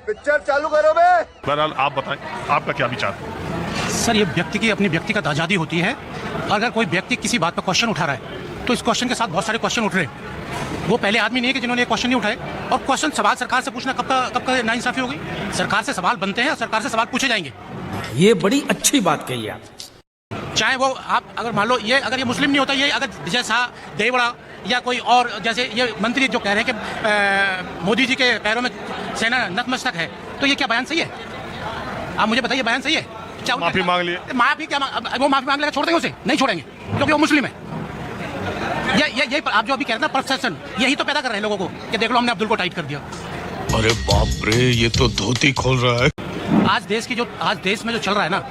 Picture चालू करो बे। बहरहाल आप बताएं, आपका क्या विचार है? सर, ये व्यक्ति की अपनी व्यक्तिगत आज़ादी होती है। अगर कोई व्यक्ति किसी बात पर क्वेश्चन उठा रहा है तो इस क्वेश्चन के साथ बहुत सारे क्वेश्चन उठ रहे हैं। वो पहले आदमी नहीं है कि जिन्होंने ये क्वेश्चन नहीं उठाए। और क्वेश्चन सवाल सरकार से पूछना कब का नाइंसाफी हो गई? सरकार से सवाल बनते हैं और सरकार से सवाल पूछे जाएंगे। ये बड़ी अच्छी बात कही आप। चाहे वो आप अगर मान लो अगर ये मुस्लिम नहीं होता, ये अगर विजय शाह, देवड़ा या कोई और जैसे ये मंत्री जो कह रहे हैं कि मोदी जी के पैरों में सेना नतमस्तक है, तो ये क्या बयान सही है? आप मुझे बताइए, बयान सही है? क्या माफी मांग लिए? माफी क्या वो माफी मांग लेगा? छोड़ देंगे उसे? नहीं छोड़ेंगे, क्योंकि वो मुस्लिम है। ये आप जो अभी कह रहे हैं ना, परसेप्शन, यही तो पैदा कर रहे हैं लोगों को कि देख लो हमने अब्दुल को टाइट कर दिया। अरे बाप रे, ये तो धोती खोल रहा है। आज देश में जो चल रहा है ना,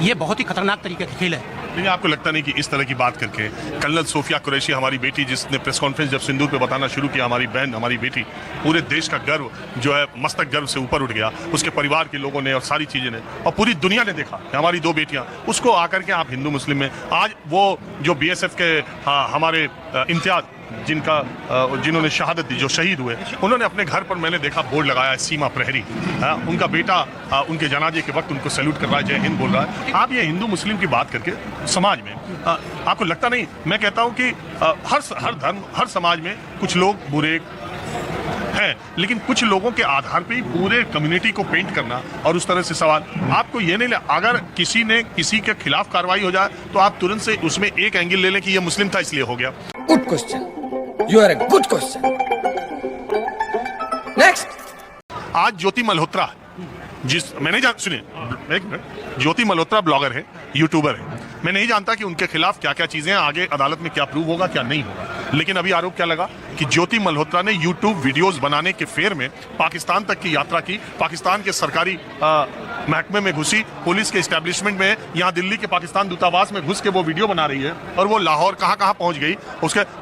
ये बहुत ही खतरनाक तरीके का खेल है। लेकिन आपको लगता नहीं कि इस तरह की बात करके कल्नल सोफिया कुरैशी, हमारी बेटी, जिसने प्रेस कॉन्फ्रेंस जब सिंदूर पे बताना शुरू किया, हमारी बहन, हमारी बेटी, पूरे देश का गर्व जो है मस्तक गर्व से ऊपर उठ गया, उसके परिवार के लोगों ने और सारी चीजें ने और पूरी दुनिया ने देखा कि हमारी दो बेटियां, उसको आकर के आप हिंदू मुस्लिम में आज वो जो बीएसएफ के हमारे इम्तियाज जिन्होंने शहादत दी, जो शहीद हुए, उन्होंने अपने घर पर मैंने देखा बोर्ड लगाया है सीमा प्रहरी। उनका बेटा उनके जनाजे के वक्त उनको सैल्यूट कर रहा है, जय हिंद बोल रहा है। आप ये हिंदू मुस्लिम की बात करके समाज में आपको लगता नहीं? मैं कहता हूं कि हर धर्म, हर समाज में कुछ लोग बुरे हैं, लेकिन कुछ लोगों के आधार पे ही पूरे कम्युनिटी को पेंट करना और उस तरह से सवाल, आपको ये नहीं, अगर किसी के खिलाफ कार्रवाई हो जाए तो आप तुरंत से उसमें एक एंगल ले लें कि ये मुस्लिम था इसलिए हो गया। Good question, you are a good question. Next. आज ज्योति मल्होत्रा, सुनिए एक मिनट, ज्योति मल्होत्रा ब्लॉगर है, यूट्यूबर है। मैं नहीं जानता कि उनके खिलाफ क्या क्या चीजें हैं, आगे अदालत में क्या प्रूव होगा क्या नहीं होगा, लेकिन अभी आरोप क्या लगा कि ज्योति मल्होत्रा ने यूट्यूब वीडियोस बनाने के फेर में पाकिस्तान तक की यात्रा की, पाकिस्तान के सरकारी महकमे में घुसी, पुलिस के एस्टेब्लिशमेंट में, यहाँ दिल्ली के पाकिस्तान दूतावास में घुस के वो वीडियो बना रही है, और वो लाहौर कहाँ पहुंच गई,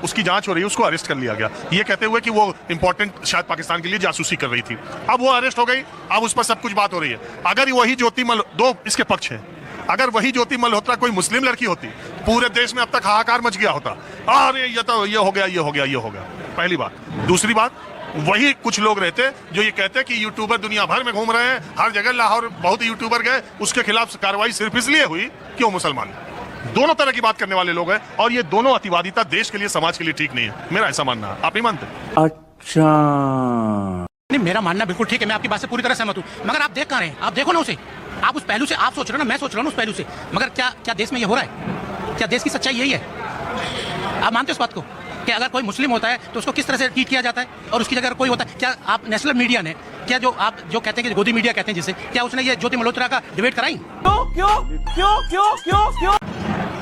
उसकी जांच हो रही है, उसको अरेस्ट कर लिया गया, ये कहते हुए कि वो इंपॉर्टेंट शायद पाकिस्तान के लिए जासूसी कर रही थी। अब वो अरेस्ट हो गई, अब उस पर सब कुछ बात हो रही है। अगर वही ज्योति दो इसके पक्ष है, अगर वही ज्योति मल्होत्रा कोई मुस्लिम लड़की होती, पूरे देश में अब तक हाहाकार मच गया होता, अरे ये तो ये हो गया। पहली बात। दूसरी बात, वही कुछ लोग रहते जो ये कहते कि यूट्यूबर दुनिया भर में घूम रहे हैं, हर जगह लाहौर बहुत यूट्यूबर गए, उसके खिलाफ कार्रवाई सिर्फ इसलिए हुई कि वो मुसलमान है। दोनों तरह की बात करने वाले लोग हैं, और ये दोनों अतिवादिता देश के लिए, समाज के लिए ठीक नहीं है, मेरा ऐसा मानना है। आप नहीं मानते? अच्छा, नहीं, मेरा मानना बिल्कुल ठीक है, मैं आपकी बात से पूरी तरह सहमत हूँ, मगर आप देख कहाँ रहे हैं? आप देखो ना उसे, आप उस पहलू से आप सोच रहे हो ना, मैं सोच रहा हूँ उस पहलू से, मगर क्या देश में ये हो रहा है? क्या देश की सच्चाई यही है? आप मानते हो इस बात को कि अगर कोई मुस्लिम होता है तो उसको किस तरह से ट्रीट किया जाता है, और उसकी जगह कोई होता है? क्या आप नेशनल मीडिया ने, क्या जो आप जो कहते हैं कि गोदी मीडिया कहते हैं जिसे, क्या उसने ये ज्योति मल्होत्रा का डिबेट कराई? क्यों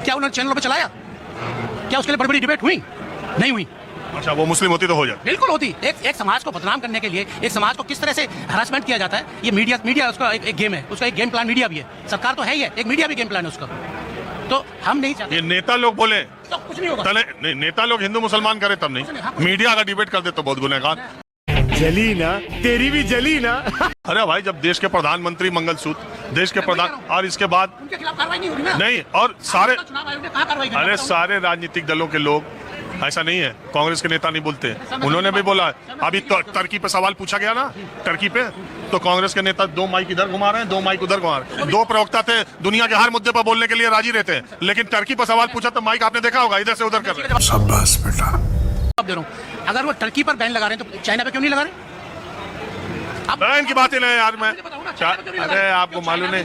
क्या उन्होंने चैनलों पे चलाया? क्या उसके लिए बड़ी बड़ी डिबेट हुई? नहीं हुई। अच्छा, वो मुस्लिम होती तो हो जाए? बिल्कुल होती। एक समाज को बदनाम करने के लिए, एक समाज को किस तरह से हरासमेंट किया जाता है, ये मीडिया उसका एक गेम है, उसका एक गेम प्लान मीडिया भी है, सरकार तो है ही है, एक मीडिया भी गेम प्लान है उसका। तो हम नहीं चाहते ये नेता लोग बोले तो कुछ नहीं होगा। नहीं, नेता लोग हिंदू मुसलमान करे तब नहीं, मीडिया अगर डिबेट कर दे तो बहुत गुनहगार। जली ना, तेरी भी जली ना। अरे भाई, जब देश के प्रधानमंत्री मंगलसूत्र, देश के प्रधान, और इसके बाद उनके खिलाफ कार्रवाई नहीं हो रही ना? नहीं, और सारे, चुनाव आयोग ने कहाँ कार्रवाई की? अरे सारे राजनीतिक दलों के लोग, ऐसा नहीं है कांग्रेस के नेता नहीं बोलते, उन्होंने भी बोला। अभी टर्की पे सवाल पूछा गया ना, टर्की पे, तो कांग्रेस के नेता दो माइक इधर घुमा रहे हैं, दो माइक उधर घुमा रहे हैं। दो प्रवक्ता थे, दुनिया के हर मुद्दे पर बोलने के लिए राजी रहते हैं, लेकिन टर्की पर सवाल पूछा तो माइक आपने देखा होगा इधर से उधर कर रहे हैं। शाबाश बेटा। अब दे रहा हूँ, अगर वो टर्की पर बैन लगा रहे हैं तो चाइना पे क्यों नहीं लगा रहे? बैन की बात ही नहीं यार, मैं, अरे आपको मालूम नहीं,